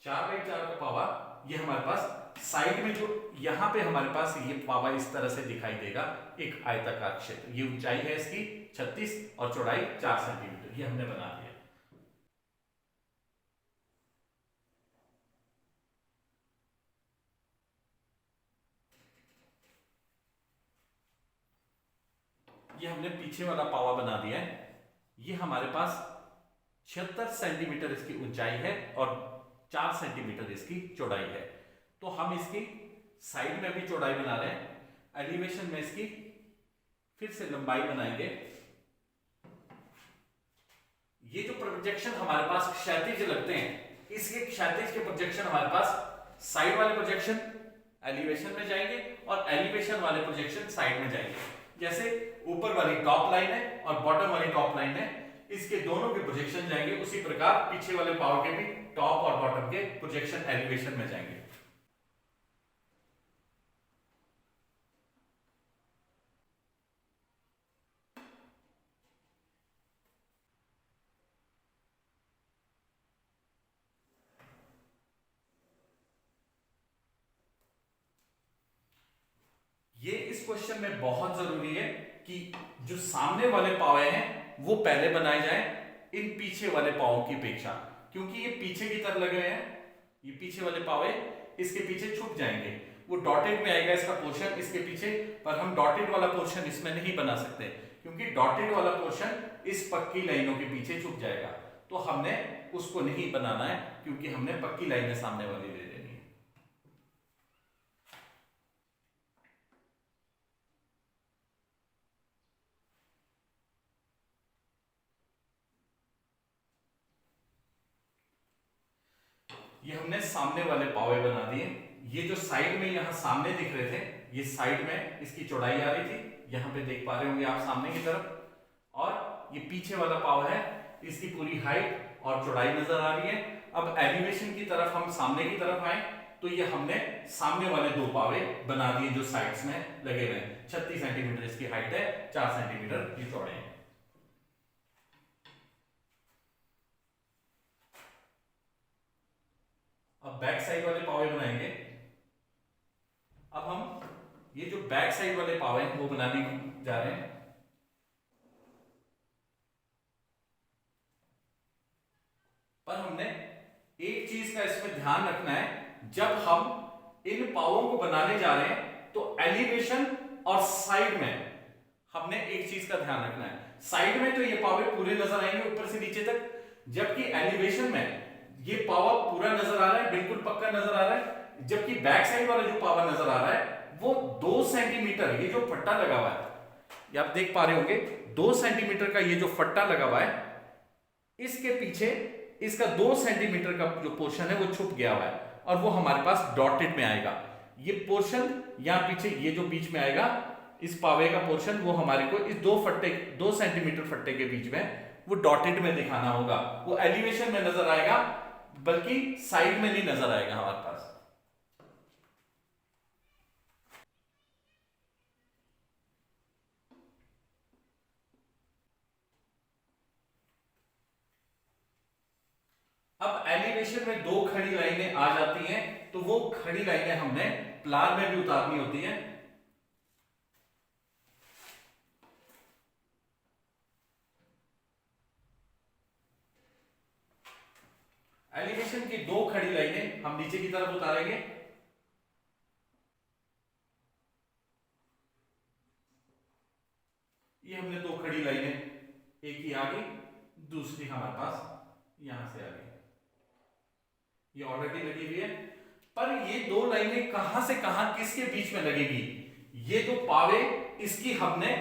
4/4 का पावा ये हमारे पास साइड में जो यहाँ पे हमारे पास ये पावा इस तरह से दिखाई देगा, एक आयताकार क्षेत्र। ये ऊंचाई है इसकी 36 और चौड़ाई 4 सेंटीमीटर, ये हमने बना दिया। ये हमने पीछे वाला पावा बना दिया है। ये हमारे पास 76 सेंटीमीटर इसकी ऊंचाई है और 4 सेंटीमीटर इसकी चौड़ाई है। तो हम इसकी साइड में भी चौड़ाई बना रहे हैं, एलिवेशन में इसकी फिर से लंबाई बनाएंगे। ये जो प्रोजेक्शन हमारे पास क्षैतिज लगते हैं, इसके क्षैतिज के प्रोजेक्शन हमारे पास साइड वाले प्रोजेक्शन एलिवेशन में जाएंगे और एलिवेशन वाले प्रोजेक्शन साइड में जाएंगे। जैसे ऊपर वाली टॉप लाइन है और बॉटम वाली टॉप लाइन है, इसके दोनों के प्रोजेक्शन जाएंगे। उसी प्रकार पीछे वाले पाव के भी टॉप और बॉटम के प्रोजेक्शन एलिवेशन में जाएंगे। ये इस क्वेश्चन में बहुत जरूरी है कि जो सामने वाले पावे हैं वो पहले बनाए जाएं इन पीछे वाले पावों की अपेक्षा, क्योंकि ये पीछे की तरफ लगे हुए हैं। ये पीछे वाले पावे इसके पीछे छुप जाएंगे, वो डॉटेड में आएगा इसका पोर्शन इसके पीछे, पर हम डॉटेड वाला पोर्शन इसमें नहीं बना सकते क्योंकि डॉटेड वाला पोर्शन इस पक्की लाइनों के पीछे छुप जाएगा। तो हमने उसको नहीं बनाना है क्योंकि हमने पक्की लाइनें सामने वाली ले लेनी है। ये हमने सामने वाले पावे बना दिए। ये जो साइड में यहां सामने दिख रहे थे, ये साइड में इसकी चौड़ाई आ रही थी, यहां पे देख पा रहे होंगे आप सामने की तरफ, और ये पीछे वाला पाव है, इसकी पूरी हाइट और चौड़ाई नजर आ रही है। अब एलिवेशन की तरफ हम सामने की तरफ आए तो ये हमने सामने वाले दो पावे बना दिए जो साइड्स में लगे हुए हैं। 36 सेंटीमीटर इसकी हाइट है, 4 सेंटीमीटर ये चौड़े हैं। अब बैक साइड वाले पावे बनाएंगे। अब हम ये जो बैक साइड वाले पावे हैं वो बनाने जा रहे हैं। पर हमने एक चीज का इसमें ध्यान रखना है, जब हम इन पावों को बनाने जा रहे हैं तो एलिवेशन और साइड में हमने एक चीज का ध्यान रखना है। साइड में तो ये पावे पूरे नजर आएंगे ऊपर से नीचे तक, जबकि एलिवेशन में ये पावा पूरा नजर आ रहा है, बिल्कुल पक्का नजर आ रहा है। जबकि बैक साइड वाला जो पावा नजर आ रहा है वो 2 सेंटीमीटर, ये जो फट्टा लगा हुआ है, ये आप देख पा रहे होंगे, 2 सेंटीमीटर का ये जो फट्टा लगा हुआ है, इसके पीछे इसका 2 सेंटीमीटर का जो पोर्शन है वो छुप गया हुआ है और वो हमारे पास डॉटेड में आएगा। ये पोर्शन यहां पीछे ये जो बीच में आएगा, इस पावे का पोर्शन, वो हमारे को इस 2 सेंटीमीटर फट्टे के बीच में वो डॉटेड में दिखाना होगा। वो एलिवेशन में नजर आएगा बल्कि साइड में नहीं नजर आएगा हमारे पास। अब एलिवेशन में 2 खड़ी लाइनें आ जाती हैं, तो वो खड़ी लाइनें हमने प्लान में भी उतारनी होती हैं। एलिवेशन की 2 खड़ी लाइनें हम नीचे की तरफ उतारेंगे। ये हमने 2 खड़ी लाइनें, एक ही आगे दूसरी हमारे पास यहां से आगे, ये ऑलरेडी लगी हुई है। पर ये 2 लाइनें कहां से कहां किसके बीच में लगेगी, ये तो पावे इसकी हमने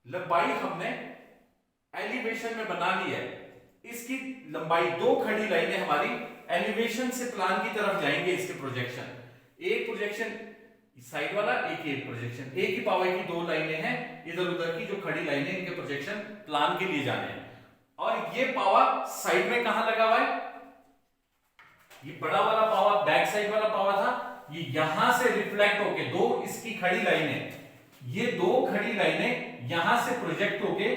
लंबाई हमने एलिवेशन में बना ली है। इसकी लंबाई 2 खड़ी लाइनें हमारी एलिवेशन से प्लान की तरफ जाएंगे। इसके प्रोजेक्शन, एक प्रोजेक्शन साइड वाला, एक प्रोजेक्शन, एक ही पावे की 2 लाइनें हैं, इधर उधर की जो खड़ी लाइनें, इनके प्रोजेक्शन प्लान के लिए जाने हैं। और ये पावा साइड में कहां लगा हुआ है, ये बड़ा वाला पावा बैक साइड वाला पावा था, ये यहां से रिफ्लेक्ट होके 2 इसकी खड़ी लाइनें, ये 2 खड़ी लाइनें यहां से प्रोजेक्ट होके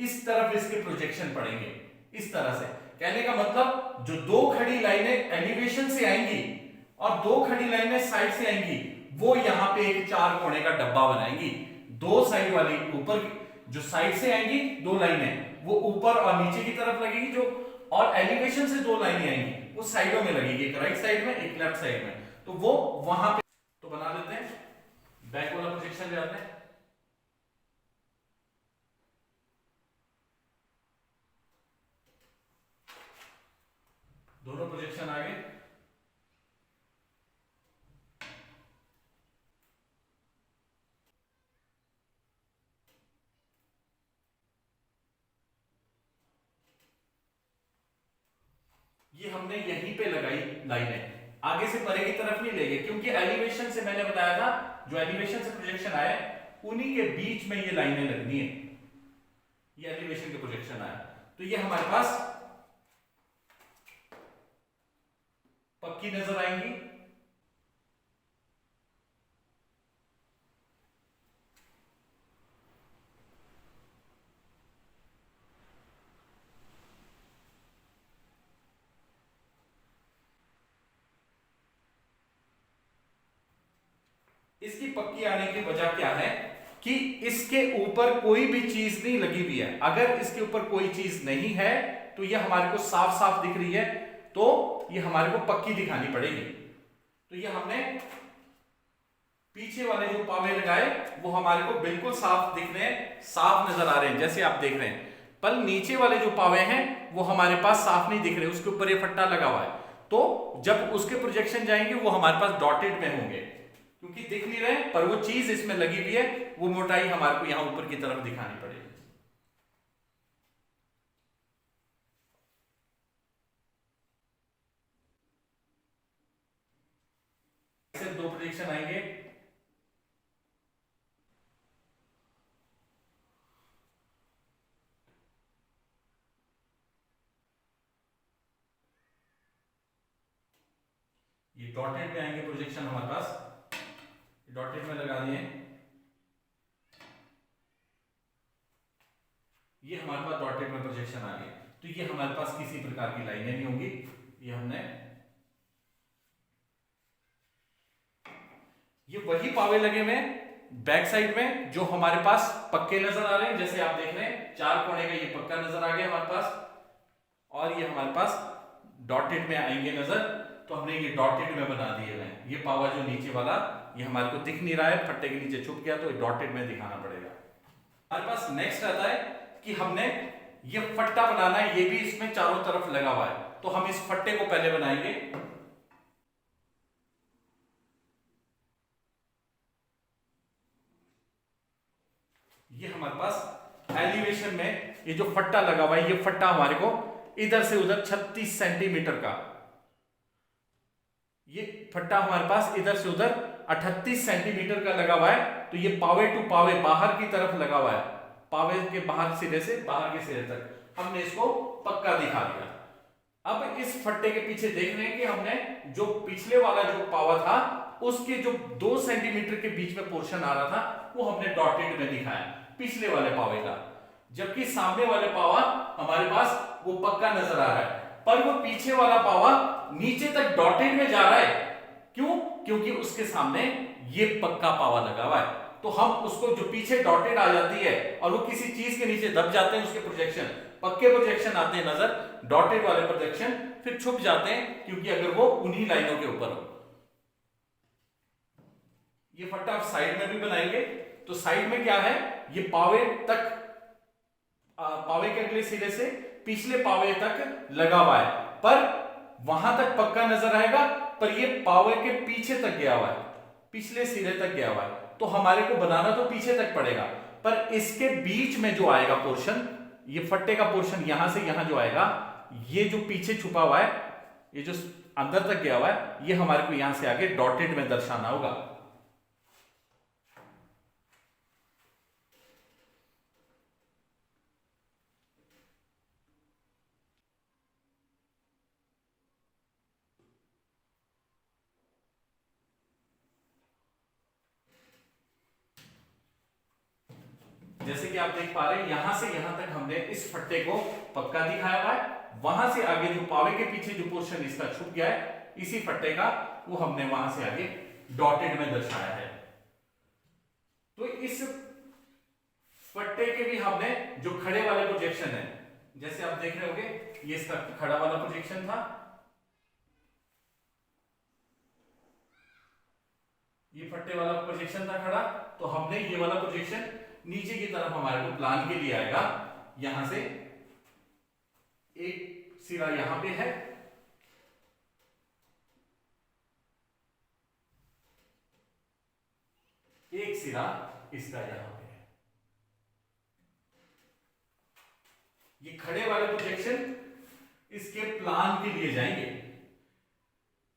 इस तरफ इसके प्रोजेक्शन पड़ेंगे, इस तरह से। कहने का मतलब जो दो खड़ी लाइनें एलिवेशन से आएंगी और दो खड़ी लाइनें साइड से आएंगी, वो यहां पे एक चार कोने का डब्बा बनाएंगी। दो साइड वाली ऊपर जो साइड से आएंगी दो लाइनें, वो ऊपर और नीचे की तरफ लगेगी, जो और एलिवेशन से दो लाइनें आएंगी वो साइडों में लगेगी, एक राइट साइड में एक लेफ्ट साइड में, तो वो वहां पे तो बना लेते हैं। बैक वाला प्रोजेक्शन ले आते हैं। दोनों प्रोजेक्शन आ गए। ये हमने यहीं पे लगाई लाइनें, आगे से परे की तरफ नहीं ले गए, क्योंकि एलिवेशन से मैंने बताया था जो एलिवेशन से प्रोजेक्शन आया उन्हीं के बीच में ये लाइनें लगनी है। ये एलिवेशन के प्रोजेक्शन आया, तो ये हमारे पास पक्की नजर आएंगी। इसकी पक्की आने की वजह क्या है कि इसके ऊपर कोई भी चीज नहीं लगी हुई है। अगर इसके ऊपर कोई चीज नहीं है तो ये हमारे को साफ साफ दिख रही है, तो ये हमारे को पक्की दिखानी पड़ेगी। तो ये हमने पीछे वाले जो पावे लगाए वो हमारे को बिल्कुल साफ दिख रहे हैं, साफ नजर आ रहे हैं जैसे आप देख रहे हैं। पर नीचे वाले जो पावे हैं वो हमारे पास साफ नहीं दिख रहे, उसके ऊपर ये फट्टा लगा हुआ है। तो जब उसके प्रोजेक्शन जाएंगे वो हमारे पास डॉटेड में होंगे, क्योंकि दिख नहीं रहे, पर वो चीज इसमें लगी हुई है, वो मोटाई हमारे को यहां ऊपर की तरफ दिखानी पड़ेगी। ऐसे दो प्रोजेक्शन आएंगे। ये डॉटेड में आएंगे प्रोजेक्शन हमारे पास, डॉटेड में लगा दिए। ये हमारे पास डॉटेड में प्रोजेक्शन आ गए, तो ये हमारे पास किसी प्रकार की लाइनें नहीं होंगी। ये हमने ये वही पावे लगे हुए बैक साइड में जो हमारे पास पक्के नजर आ रहे हैं, जैसे आप देख रहे हैं चार कोने का ये पक्का नजर आ गया हमारे पास, और ये हमारे पास डॉटेड में आएंगे नजर, तो हमने ये डॉटेड में बना दिए हैं। ये पावा जो नीचे वाला ये हमारे को दिख नहीं रहा है, फट्टे के नीचे छुप गया, तो डॉटेड में दिखाना पड़ेगा। हमारे पास नेक्स्ट आता है कि हमने ये फट्टा बनाना है, ये भी इसमें चारों तरफ लगा हुआ है, तो हम इस फट्टे को पहले बनाएंगे। ये हमारे पास एलिवेशन में ये जो फट्टा लगा हुआ है, ये फट्टा हमारे को इधर से उधर 36 सेंटीमीटर का, ये फट्टा हमारे पास इधर से उधर 38 सेंटीमीटर का लगा हुआ है। तो ये पावे टू पावे बाहर की तरफ लगा हुआ है, पावे के बाहर सिरे से बाहर के सिरे तक हमने इसको पक्का दिखा दिया। अब इस फट्टे के पीछे देख रहे हैं कि हमने जो पिछले वाला जो पावा था उसके जो 2 सेंटीमीटर के बीच में पोर्शन आ रहा था वो हमने डॉटेड में दिखाया पिछले वाले पावे का, जबकि सामने वाले पावा हमारे पास वो पक्का नजर आ रहा है, पर वो पीछे वाला पावा नीचे तक डॉटेड में जा रहा है। क्यों? क्योंकि उसके सामने ये पक्का पावा लगा हुआ है। तो हम उसको जो पीछे डॉटेड आ जाती है और वो किसी चीज के नीचे दब जाते हैं, उसके प्रोजेक्शन पक्के प्रोजेक्शन आते हैं नजर, डॉटेड वाले प्रोजेक्शन फिर छुप जाते हैं, क्योंकि अगर वो उन्हीं लाइनों के ऊपर हो। ये फट्टा आप साइड में भी बनाएंगे, तो साइड में क्या है, ये पावे तक पावे के अगले सिरे से पिछले पावे तक लगा हुआ है, पर वहां तक पक्का नजर आएगा, पर ये पावे के पीछे तक गया हुआ है, पिछले सिरे तक गया हुआ है, तो हमारे को बनाना तो पीछे तक पड़ेगा। पर इसके बीच में जो आएगा पोर्शन, ये फट्टे का पोर्शन यहां से यहां जो आएगा, ये जो पीछे छुपा हुआ है, ये जो अंदर तक गया हुआ है, ये हमारे को यहां से आगे डॉटेड में दर्शाना होगा। जैसे कि आप देख पा रहे हैं यहां से यहां तक हमने इस फट्टे को पक्का दिखाया हुआ है, वहां से आगे जो पावे के पीछे जो पोर्शन इसका छुप गया है इसी फट्टे का, वो हमने वहां से आगे डॉटेड में दर्शाया है। तो इस फट्टे के भी हमने जो खड़े वाले प्रोजेक्शन है, जैसे आप देख रहे होंगे ये इसका खड़ा वाला प्रोजेक्शन था, ये फट्टे वाला प्रोजेक्शन था खड़ा, तो हमने ये वाला प्रोजेक्शन नीचे की तरफ हमारे को प्लान के लिए आएगा। यहां से एक सिरा यहां पे है, एक सिरा इसका यहां पे है। ये खड़े वाले प्रोजेक्शन इसके प्लान के लिए जाएंगे।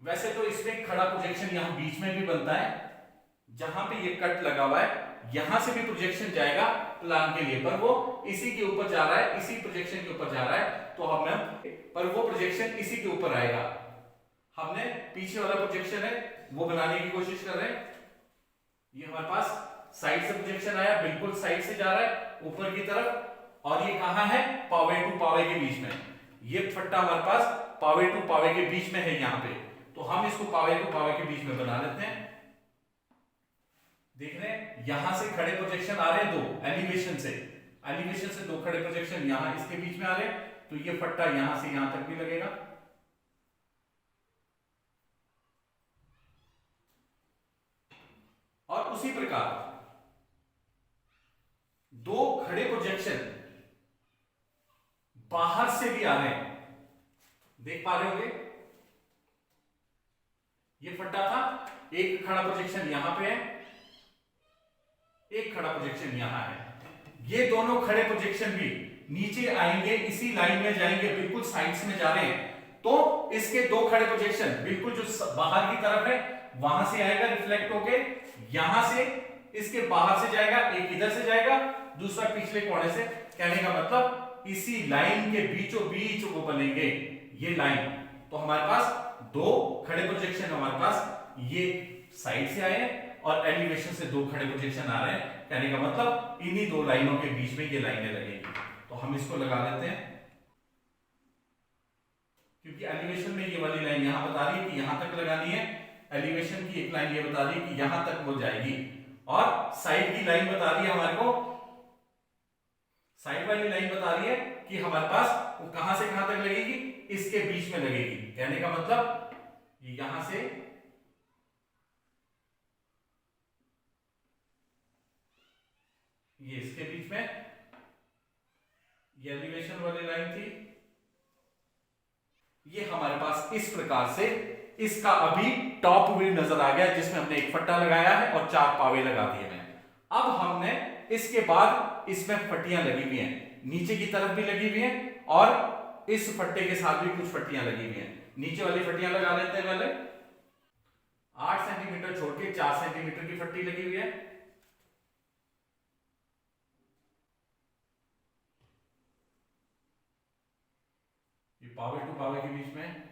वैसे तो इसमें खड़ा प्रोजेक्शन यहां बीच में भी बनता है, जहां पे ये कट लगा हुआ है यहां से भी प्रोजेक्शन जाएगा प्लान के लिए, पर वो इसी के ऊपर जा रहा है, इसी प्रोजेक्शन के ऊपर जा रहा है, तो पर वो प्रोजेक्शन इसी के ऊपर आएगा। हमने पीछे वाला प्रोजेक्शन है वो बनाने की कोशिश कर रहे हैं। ये हमारे पास साइड से प्रोजेक्शन आया, बिल्कुल साइड से जा रहा है ऊपर की तरफ, और ये कहां है, पावे टू पावे के बीच में। ये फट्टा हमारे पास पावे टू पावे के बीच में है यहां पे, तो हम इसको पावे टू पावे के बीच में बना लेते हैं। देख रहे हैं यहां से खड़े प्रोजेक्शन आ रहे हैं दो, एलिवेशन से दो खड़े प्रोजेक्शन यहां इसके बीच में आ रहे हैं, तो ये फट्टा यहां से यहां तक भी लगेगा। और उसी प्रकार दो खड़े प्रोजेक्शन बाहर से भी आ रहे हैं, देख पा रहे होंगे। ये फट्टा था, एक खड़ा प्रोजेक्शन यहां पे है, एक खड़ा प्रोजेक्शन यहां है। ये दोनों खड़े प्रोजेक्शन भी नीचे आएंगे, इसी लाइन में जाएंगे, बिल्कुल साइड्स में जा रहे हैं, तो इसके दो खड़े प्रोजेक्शन बिल्कुल जो बाहर की तरफ है वहां से आएगा रिफ्लेक्ट होके, यहां से इसके बाहर से जाएगा, एक इधर से जाएगा, दूसरा पिछले कोने से। कहने का मतलब इसी लाइन के बीचों बीच वो बनेंगे ये लाइन। तो हमारे पास दो खड़े प्रोजेक्शन हमारे पास ये साइड से आए और एलिवेशन से दो खड़े प्रोजेक्शन आ रहे हैं। कहने का मतलब इन्हीं दो लाइनों के बीच में ये लाइनें लगेंगी। तो हम इसको लगा लेते हैं, क्योंकि एलिवेशन में ये वाली लाइन यहां बता रही है कि यहां तक लगानी है, एलिवेशन की एक लाइन ये बता रही है कि यहां तक वो जाएगी, और साइड की लाइन बता रही है हमारे को, साइड वाली लाइन बता रही है कि हमारे पास वो कहां से कहां तक लगेगी, इसके बीच में लगेगी। कहने का मतलब यहां से ये इसके बीच में, ये एलिवेशन वाली लाइन थी, ये हमारे पास इस प्रकार से इसका अभी टॉप व्यू नजर आ गया, जिसमें हमने एक फट्टा लगाया है और चार पावे लगा दिए हैं। अब हमने इसके बाद इसमें फट्टियां लगी हुई हैं, नीचे की तरफ भी लगी हुई हैं और इस फट्टे के साथ भी कुछ फट्टियां लगी हुई हैं। नीचे वाली फट्टियां लगा लेते हैं पहले। 8 सेंटीमीटर छोड़ के 4 सेंटीमीटर की फट्टी लगी हुई है। ये पावे टू पावे के बीच में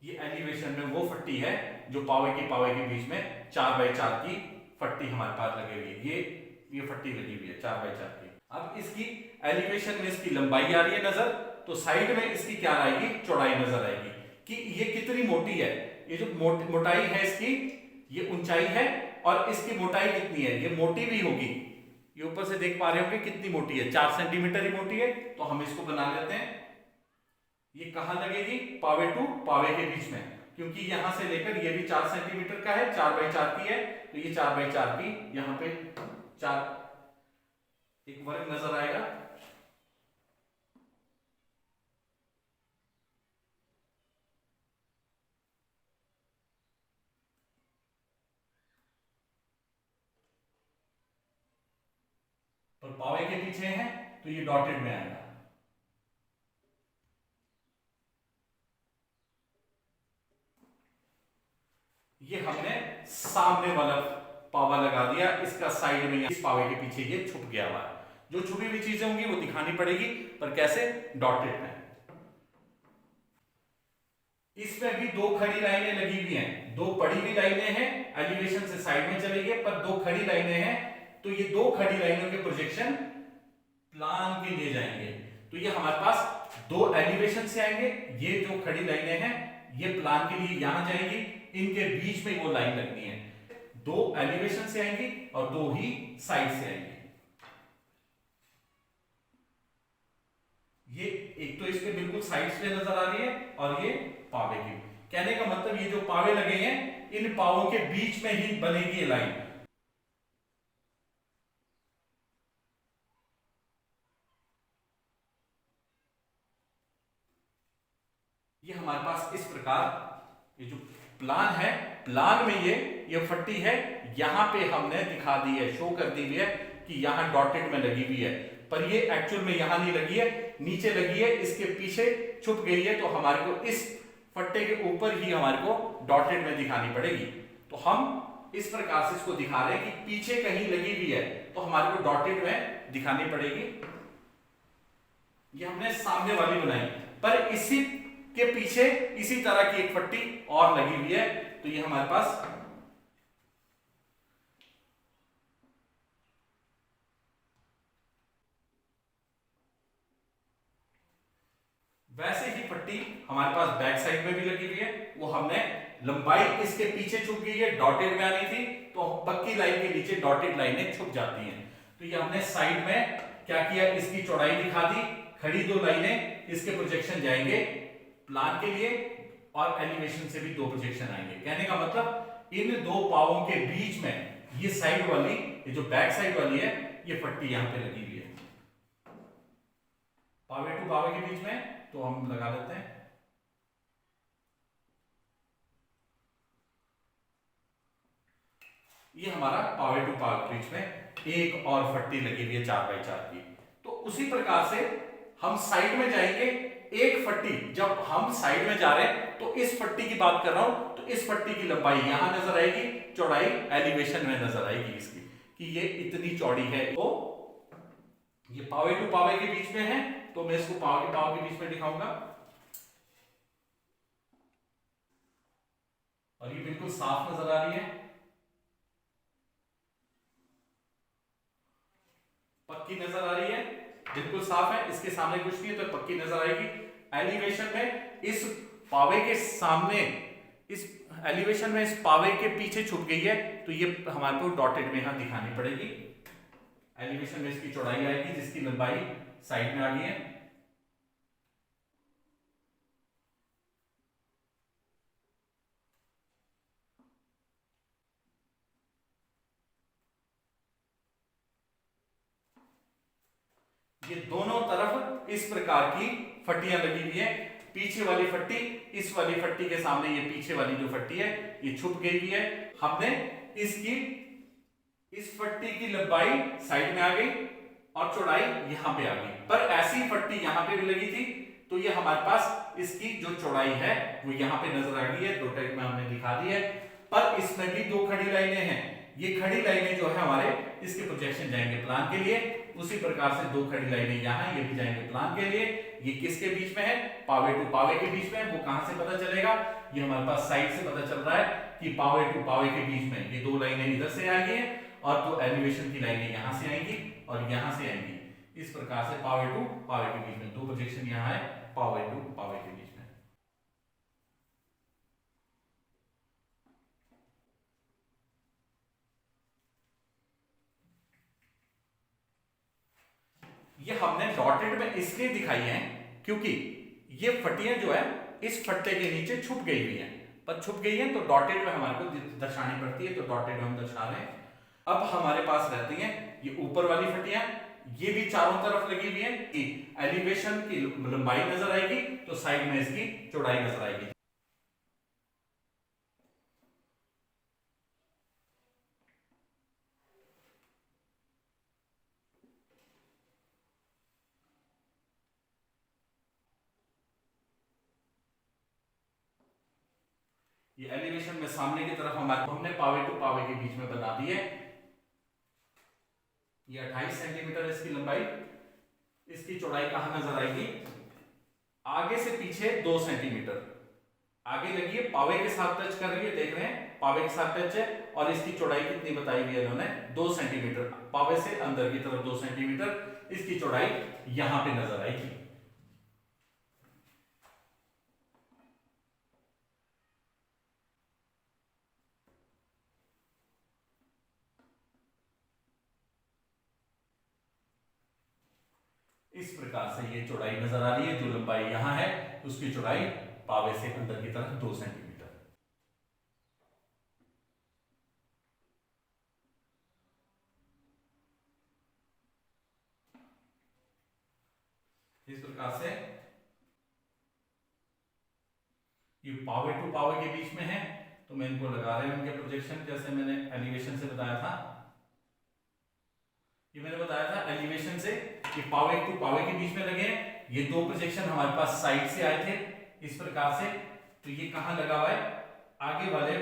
ये एलिवेशन में वो फट्टी है जो पावे के बीच में 4 बाई 4 की फट्टी हमारे पास लगी हुई है। ये फट्टी लगी हुई है 4 बाई 4 की। अब इसकी एलिवेशन में इसकी लंबाई आ रही है नजर, तो साइड में इसकी क्या आएगी, चौड़ाई नजर आएगी कि ये कितनी मोटी है। ये जो मोटाई है इसकी, ये ऊंचाई है, और इसकी मोटाई कितनी है, ये मोटी भी होगी। ये ऊपर से देख पा रहे होंगे कितनी मोटी है, 4 सेंटीमीटर ही मोटी है। तो हम इसको बना लेते हैं। ये कहां लगेगी, पावे टू पावे के बीच में, क्योंकि यहां से लेकर ये भी 4 सेंटीमीटर का है, 4 बाई 4 की है, तो ये 4 बाई 4 की यहां पे 4 एक वर्ग नजर आएगा। पर पावे के पीछे है तो ये डॉटेड में आएगा। ये हमने सामने वाला पावा लगा दिया, इसका साइड में इस पावे के पीछे ये छुप गया हुआ है। जो छुपी हुई चीजें होंगी वो दिखानी पड़ेगी, पर कैसे, डॉटेड में। इसमें भी दो खड़ी लाइनें लगी हुई हैं, दो पड़ी हुई लाइनें हैं, एलिवेशन से साइड में चली गई, पर दो खड़ी लाइनें हैं तो ये दो खड़ी लाइनों के प्रोजेक्शन प्लान के लिए जाएंगे। तो ये हमारे पास दो एलिवेशन से आएंगे, ये जो खड़ी लाइनें हैं ये प्लान के लिए यहां जाएंगी, इनके बीच में वो लाइन लगनी है। दो एलिवेशन से आएंगी और दो ही साइड से आएंगी। ये एक तो इसके बिल्कुल साइड से नजर आ रही है और ये पावे की। कहने का मतलब ये जो पावे लगे हैं इन पावों के बीच में ही बनेगी ये लाइन। ये हमारे पास इस प्रकार ये जो प्लान है, प्लान में ये फट्टी है, यहां पे हमने दिखा दी है, शो कर दी हुई है कि यहां डॉटेड में लगी हुई है, पर ये एक्चुअल में यहां नहीं लगी है, नीचे लगी है, इसके पीछे छुप गई है। तो हमारे को इस फट्टे के ऊपर ही हमारे को डॉटेड में दिखानी पड़ेगी। तो हम इस प्रकार से इसको दिखा रहे हैं कि पीछे कहीं लगी हुई है तो हमारे को डॉटेड में दिखानी पड़ेगी। ये हमने सामने वाली बनाई, पर इसी के पीछे इसी तरह की एक पट्टी और लगी हुई है। तो ये हमारे पास वैसे ही पट्टी हमारे पास बैक साइड में भी लगी हुई है। वो हमने लंबाई इसके पीछे छुप गई है, डॉटेड में आनी थी, तो पक्की लाइन के नीचे डॉटेड लाइनें छुप जाती हैं। तो ये हमने साइड में क्या किया, इसकी चौड़ाई दिखा दी, खड़ी दो लाइनें, इसके प्रोजेक्शन जाएंगे प्लान के लिए और एलिवेशन से भी दो प्रोजेक्शन आएंगे। कहने का मतलब इन दो पावों के बीच में ये साइड वाली, ये जो बैक साइड वाली है, ये पट्टी यहां पे लगी हुई है पावे टू पावे के बीच में। तो हम लगा लेते हैं। ये हमारा पावे टू पावे के बीच में एक और पट्टी लगी हुई है 4x4 की। तो उसी प्रकार से हम साइड में जाएंगे, एक पट्टी जब हम साइड में जा रहे हैं तो इस पट्टी की बात कर रहा हूं, तो इस पट्टी की लंबाई यहां नजर आएगी, चौड़ाई एलिवेशन में नजर आएगी इसकी कि ये इतनी चौड़ी है। तो ये पावे टू पावे के बीच में है, तो मैं इसको पावे के बीच में दिखाऊंगा और ये बिल्कुल साफ नजर आ रही है, पक्की नजर आ रही है, बिल्कुल साफ है, इसके सामने कुछ नहीं है तो पक्की नजर आएगी। एलिवेशन में इस पावे के सामने, इस एलिवेशन में इस पावे के पीछे छुप गई है, तो ये हमारे को डॉटेड में यहां दिखानी पड़ेगी। एलिवेशन में इसकी चौड़ाई आएगी जिसकी लंबाई साइड में आ गई है। ये दोनों तरफ इस प्रकार की फट्टियां लगी हुई है। पीछे वाली फट्टी, इस वाली फट्टी के सामने ये पीछे वाली जो फट्टी है ये छुप गई हुई है। हमने इसकी इस फट्टी की लंबाई साइड में आ गई और चौड़ाई यहां पे आ गई, पर ऐसी फट्टी यहां पे भी लगी थी, तो ये हमारे पास इसकी जो चौड़ाई है वो यहां पे नजर आ गई है, दो टाइप में हमने दिखा दी है। पर इसमें भी दो खड़ी लाइनें हैं, ये खड़ी लाइनें जो है हमारे इसके प्रोजेक्शन जाएंगे प्लान के लिए। उसी प्रकार से दो खड़ी लाइनें यहां, ये भी जाएंगे प्लान के लिए। ये किसके बीच में है, पावे टू पावे के बीच में। वो कहां से पता चलेगा, ये हमारे पास साइड से पता चल रहा है कि पावे टू पावे के बीच में ये दो लाइनें इधर से आएंगी और दो एलिवेशन की लाइनें यहां से आएंगी और यहां से आएंगी। इस प्रकार से पावे टू पावे के बीच में दो प्रोजेक्शन यहां है, पावे टू पावे के बीच में। ये हमने डॉटेड में इसलिए दिखाई है क्योंकि ये फट्टियां जो है इस फट्टे के नीचे छुप गई हुई हैं, पर छुप गई है तो डॉटेड में हमारे को दर्शानी पड़ती है, तो डॉटेड में हम दर्शा रहे हैं। अब हमारे पास रहती हैं ये ऊपर वाली फट्टियां, ये भी चारों तरफ लगी हुई है कि एलिवेशन की लंबाई नजर आएगी तो साइड में इसकी चौड़ाई नजर आएगी। ये एलिवेशन में सामने की तरफ हमने पावे टू पावे के बीच में बना दी है। ये 28 सेंटीमीटर इसकी लंबाई, इसकी चौड़ाई कहां नजर आएगी, आगे से पीछे 2 सेंटीमीटर, आगे लगी है, पावे के साथ टच कर रही है, देख रहे हैं पावे के साथ टच है। और इसकी चौड़ाई कितनी बताई हुई है इन्होंने, 2 सेंटीमीटर। पावे से अंदर की तरफ 2 सेंटीमीटर इसकी चौड़ाई यहां पे नजर आएगी। इस प्रकार से ये चौड़ाई नजर आ रही है। जो लंबाई यहां है उसकी चौड़ाई पावे से अंदर की तरफ 2 सेंटीमीटर। इस प्रकार से ये पावे टू पावे के बीच में है, तो मैं इनको लगा रहे हैं उनके प्रोजेक्शन, जैसे मैंने एलिवेशन से बताया था। ये मैंने बताया था एलिवेशन से कि पावे टू पावे के बीच में लगे हैं। ये दो प्रोजेक्शन हमारे पास साइड से आए थे इस प्रकार से। तो ये कहां लगा हुआ है, आगे वाले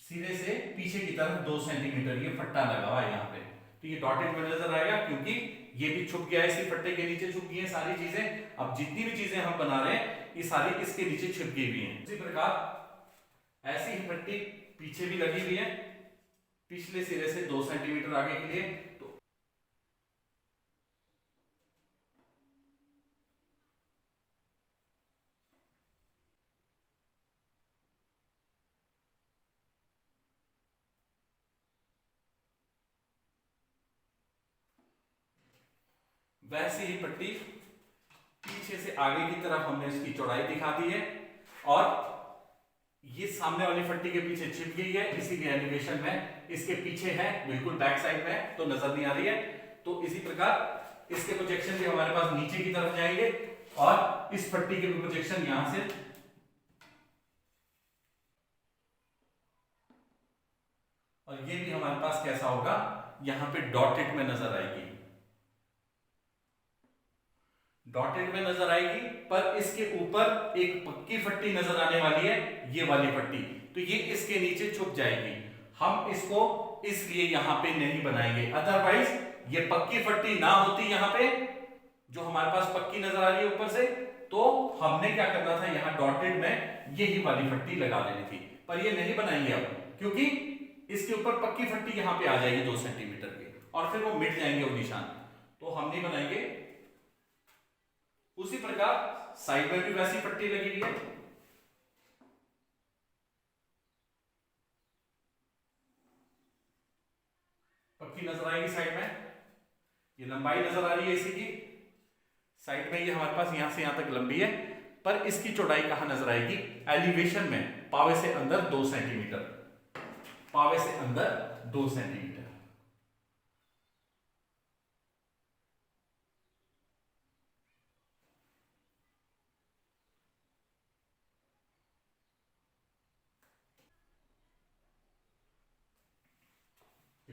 सिरे से पीछे की तरफ 2 सेंटीमीटर ये फट्टा लगा हुआ है यहाँ पे। तो ये डॉटेड में नजर आएगा क्योंकि ये भी छुप गया है, इसी फट्टे के नीचे छुप गई है सारी चीजें। अब जितनी भी चीजें हम बना रहे हैं ये सारी इसके नीचे छिपकी हुई हैं। इसी प्रकार ऐसी ही फट्टी पीछे भी लगी हुई है, पिछले सिरे से 2 सेंटीमीटर आगे के लिए। तो वैसे ही पट्टी पीछे से आगे की तरफ हमने इसकी चौड़ाई दिखा दी है, और ये सामने वाली फट्टी के पीछे छिप गई है, इसीलिए एलिवेशन में इसके पीछे है, बिल्कुल बैक साइड में, तो नजर नहीं आ रही है। तो इसी प्रकार इसके प्रोजेक्शन भी हमारे पास नीचे की तरफ जाएंगे, और इस फट्टी के भी प्रोजेक्शन यहां से, और ये भी हमारे पास कैसा होगा, यहां पे डॉटेड में नजर आएगी, डॉटेड में नजर आएगी। पर इसके ऊपर एक पक्की फट्टी नजर आने वाली है, ये वाली फट्टी, तो ये इसके नीचे छुप जाएगी। हम इसको इसलिए यहां पे नहीं बनाएंगे, अदरवाइज ये पक्की फट्टी ना होती यहां पे, जो हमारे पास पक्की नजर आ रही है ऊपर से, तो हमने क्या करना था, यहां डॉटेड में यही वाली फट्टी लगा देनी थी। पर ये नहीं बनाएंगे अब, क्योंकि इसके ऊपर पक्की फट्टी यहां पे आ जाएगी 2 सेंटीमीटर की, और फिर वो मिट जाएंगे वो निशान, तो हम नहीं बनाएंगे। उसी प्रकार साइड में भी वैसी पट्टी लगी हुई है, पक्की नजर आएगी साइड में। ये लंबाई नजर आ रही है इसी की, साइड में ये हमारे पास यहां से यहां तक लंबी है, पर इसकी चौड़ाई कहां नजर आएगी, एलिवेशन में, पावे से अंदर 2 सेंटीमीटर, पावे से अंदर 2 सेंटीमीटर।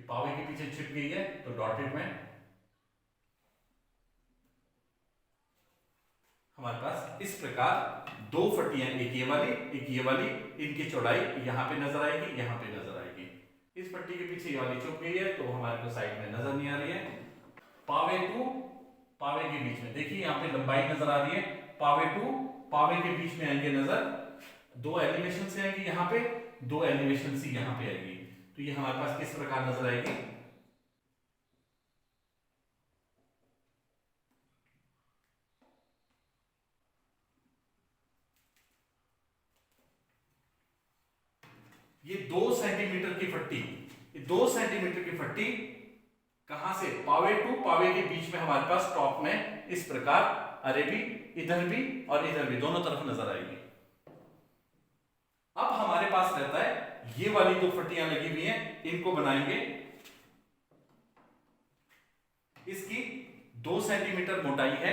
पावे के पीछे छिप गई है, तो डॉटेड में हमारे पास इस प्रकार 2 फट्टियां, एक ये वाली, इनकी चौड़ाई यहां पे नजर आएगी, यहां पे नजर आएगी। इस पट्टी के पीछे ये वाली छुप गई है, तो हमारे को साइड में नजर नहीं आ रही है। पावे टू पावे के बीच में देखिए यहां पे लंबाई नजर आ रही है, पावे टू पावे के बीच में आएंगे नजर, 2 एलिवेशन से आएंगी यहां पे, 2 एलिवेशन से यहां पे आएगी। तो ये हमारे पास किस प्रकार नजर आएगी, ये 2 सेंटीमीटर की फट्टी, ये 2 सेंटीमीटर की फट्टी कहां से, पावे टू पावे के बीच में हमारे पास टॉप में इस प्रकार, अरे भी इधर भी और इधर भी दोनों तरफ नजर आएगी। अब हमारे पास रहता है ये वाली 2 फट्टियां लगी हुई हैं, इनको बनाएंगे। इसकी 2 सेंटीमीटर मोटाई है,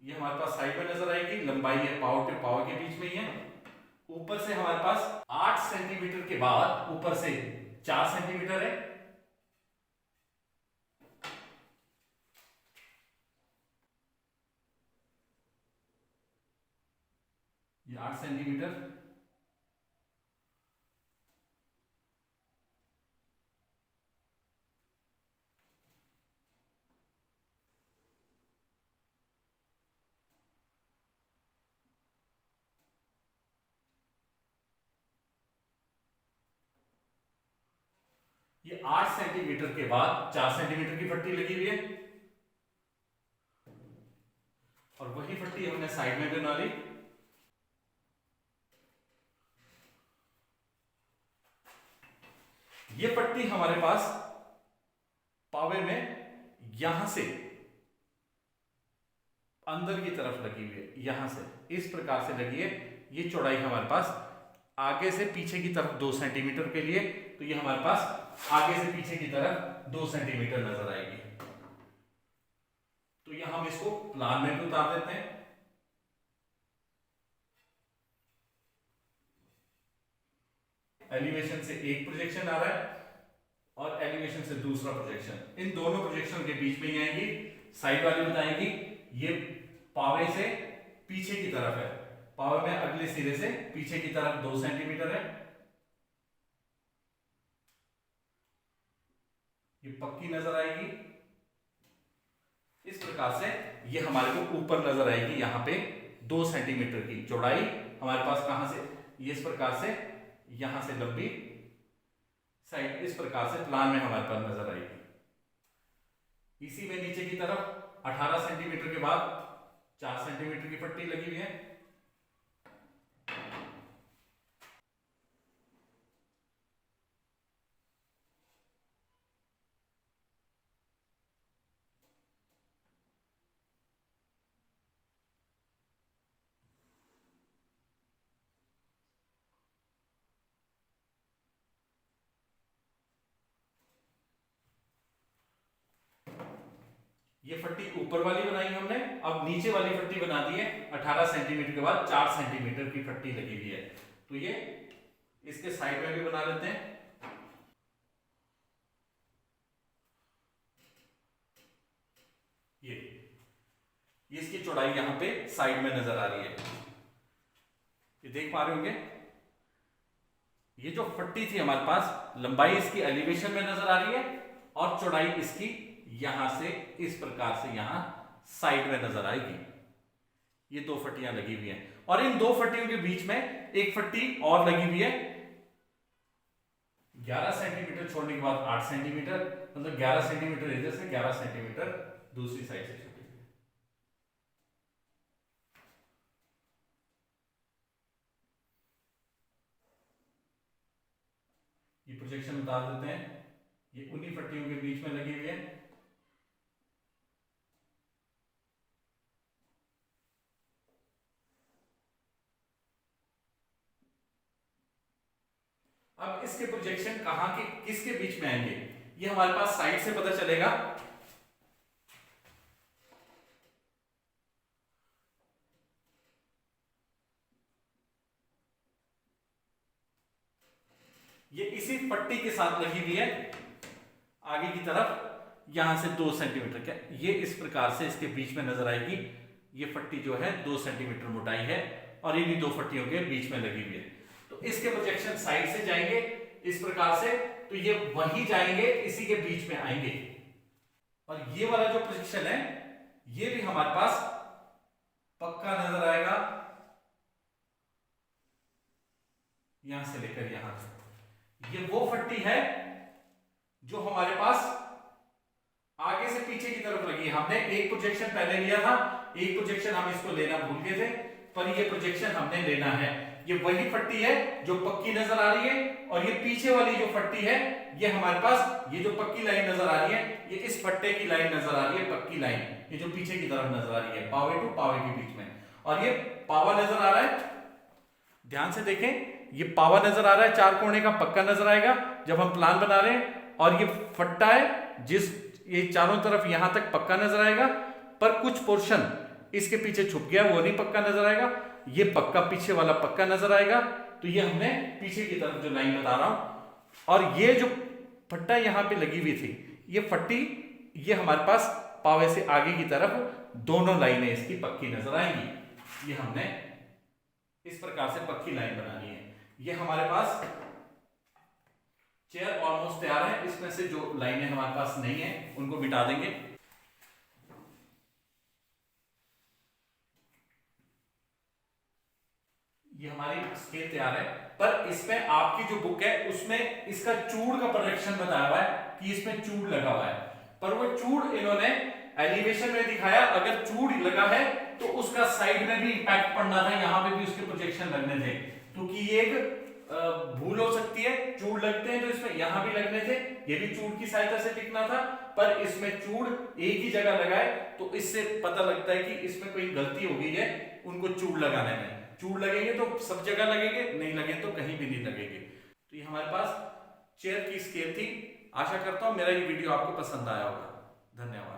ये हमारे पास साइड में नजर आएगी, लंबाई है पावर टू पावर के बीच में ही है। ऊपर से हमारे पास 8 सेंटीमीटर के बाद ऊपर से 4 सेंटीमीटर है, ये 8 सेंटीमीटर। ये 8 सेंटीमीटर के बाद 4 सेंटीमीटर की पट्टी लगी हुई है और वही पट्टी हमने साइड में बना ली। ये पट्टी हमारे पास पावे में यहां से अंदर की तरफ लगी हुई है, यहां से इस प्रकार से लगी है। ये चौड़ाई हमारे पास आगे से पीछे की तरफ 2 सेंटीमीटर के लिए, तो ये हमारे पास आगे से पीछे की तरफ 2 सेंटीमीटर नजर आएगी। तो यहां हम इसको प्लान में भी उतार देते हैं। एलिवेशन से एक प्रोजेक्शन आ रहा है और एलिवेशन से दूसरा प्रोजेक्शन, इन दोनों प्रोजेक्शन के बीच में ही आएगी। साइड वाली बताएगी ये पावे से पीछे की तरफ है, पावे में अगले सिरे से पीछे की तरफ 2 सेंटीमीटर है। ये पक्की नजर आएगी। इस प्रकार से ये हमारे को ऊपर नजर आएगी, यहां पे 2 सेंटीमीटर की चौड़ाई हमारे पास कहां से, ये इस प्रकार से यहां से लंबी साइड इस प्रकार से प्लान में हमारे पास नजर आएगी। इसी में नीचे की तरफ 18 सेंटीमीटर के बाद 4 सेंटीमीटर की पट्टी लगी हुई है। ये पट्टी ऊपर वाली बनाई हमने, अब नीचे वाली पट्टी बना दी है। 18 सेंटीमीटर के बाद 4 सेंटीमीटर की पट्टी लगी हुई है, तो ये इसके साइड में भी बना लेते हैं। ये इसकी चौड़ाई यहां पे साइड में नजर आ रही है, ये देख पा रहे होंगे। ये जो पट्टी थी हमारे पास, लंबाई इसकी एलिवेशन में नजर आ रही है और चौड़ाई इसकी यहां से इस प्रकार से यहां साइड में नजर आएगी। ये 2 पट्टियां लगी हुई हैं और इन 2 पट्टियों के बीच में एक पट्टी और लगी हुई है। 11 सेंटीमीटर छोड़ने के बाद 8 सेंटीमीटर, मतलब 11 सेंटीमीटर इधर से, 11 सेंटीमीटर दूसरी साइड से छोटी है। ये प्रोजेक्शन उतार देते हैं, ये उन्हीं पट्टियों के बीच में लगी हुई है। अब इसके प्रोजेक्शन कहां के किसके बीच में आएंगे, ये हमारे पास साइड से पता चलेगा। ये इसी पट्टी के साथ लगी हुई है आगे की तरफ, यहां से 2 सेंटीमीटर क्या, ये इस प्रकार से इसके बीच में नजर आएगी। ये पट्टी जो है 2 सेंटीमीटर मोटाई है और ये भी 2 पट्टियों के बीच में लगी हुई है। तो इसके प्रोजेक्शन साइड से जाएंगे इस प्रकार से, तो ये वही जाएंगे, इसी के बीच में आएंगे। और ये वाला जो प्रोजेक्शन है ये भी हमारे पास पक्का नजर आएगा, यहां से लेकर यहां तक। ये वो पट्टी है जो हमारे पास आगे से पीछे की तरफ लगी है। हमने एक प्रोजेक्शन पहले लिया था, एक प्रोजेक्शन हम इसको लेना भूल गए थे, पर ये प्रोजेक्शन हमने लेना है। ये वही पट्टी है जो पक्की नजर आ रही है और ये पीछे वाली जो पट्टी है ये हमारे पास, ये जो पक्की लाइन नजर आ रही है ये इस पट्टे की लाइन नजर आ रही है, पक्की लाइन, ये जो पीछे की तरफ नजर आ रही है पावे टू पावे के बीच में। और ये पावा नजर आ रहा है, ध्यान से देखें, ये पावा नजर आ रहा है, 4 कोने का पक्का नजर आएगा जब हम प्लान बना रहे हैं। और ये फट्टा है जिस, ये चारों तरफ यहां तक पक्का नजर आएगा, पर कुछ पोर्शन इसके पीछे छुप गया, वो नहीं पक्का नजर आएगा। ये पक्का पीछे वाला पक्का नजर आएगा। तो ये हमने पीछे की तरफ जो लाइन बता रहा हूं, और ये जो फट्टा यहां पे लगी हुई थी, ये फट्टी, ये हमारे पास पावे से आगे की तरफ दोनों लाइनें इसकी पक्की नजर आएंगी। ये हमने इस प्रकार से पक्की लाइन बनानी है। ये हमारे पास चेयर ऑलमोस्ट तैयार है, इसमें से जो लाइनें हमारे पास नहीं है उनको मिटा देंगे। ये हमारी स्केल तैयार है। पर इसमें आपकी जो बुक है उसमें इसका चूड़ का प्रोजेक्शन बताया हुआ है कि इसमें चूड़ लगा हुआ है, पर वो चूड़ इन्होंने एलिवेशन में दिखाया। अगर चूड़ लगा है तो उसका साइड में भी इंपैक्ट पड़ना था, यहां पे भी उसके प्रोजेक्शन लगने थे, क्योंकि ये एक भूल हो सकती है। चूड़ लगते हैं तो इसमें यहां भी लगने थे, ये भी चूड़ की सहायता से टिकना था, पर इसमें चूड़ एक ही जगह लगा है, तो इससे पता लगता है कि इसमें कोई गलती हो गई है उनको चूड़ लगाने में। चूड़ लगेंगे तो सब जगह लगेंगे, नहीं लगे तो कहीं भी नहीं लगेंगे। तो ये हमारे पास चेयर की स्केल थी। आशा करता हूं मेरा ये वीडियो आपको पसंद आया होगा। धन्यवाद।